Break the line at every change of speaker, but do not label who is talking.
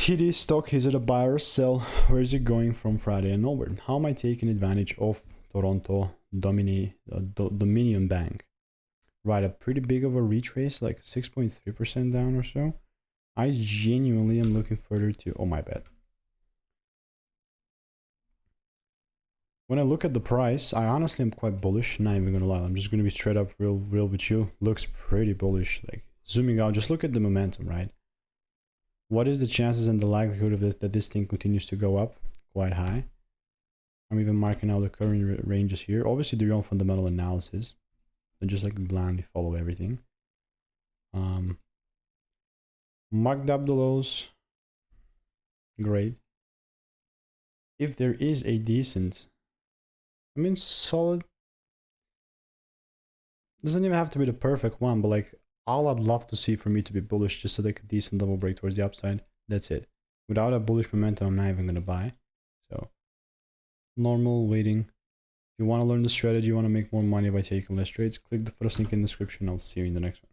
TD stock, is it a buy or sell? Where is it going from Friday and onward? How am I taking advantage of Toronto Dominion Bank? Right, a pretty big of a retrace, like 6.3% down or so. I genuinely am looking further to, oh my bad. When I look at the price, I honestly am quite bullish, not even gonna lie. I'm just gonna be straight up real with you. Looks pretty bullish. Like zooming out, just look at the momentum, right? What is the chances and the likelihood of this, that this thing continues to go up? Quite high. I'm even marking out the current ranges here. Obviously, do your own fundamental analysis. And just like blindly follow everything. Marked up the lows. Great. If there is a decent, I mean, solid, doesn't even have to be the perfect one, but like all I'd love to see for me to be bullish, just so like a decent double break towards the upside. That's it. Without a bullish momentum, I'm not even gonna buy. So normal waiting. If you want to learn the strategy, you want to make more money by taking less trades, click the first link in the description. I'll see you in the next one.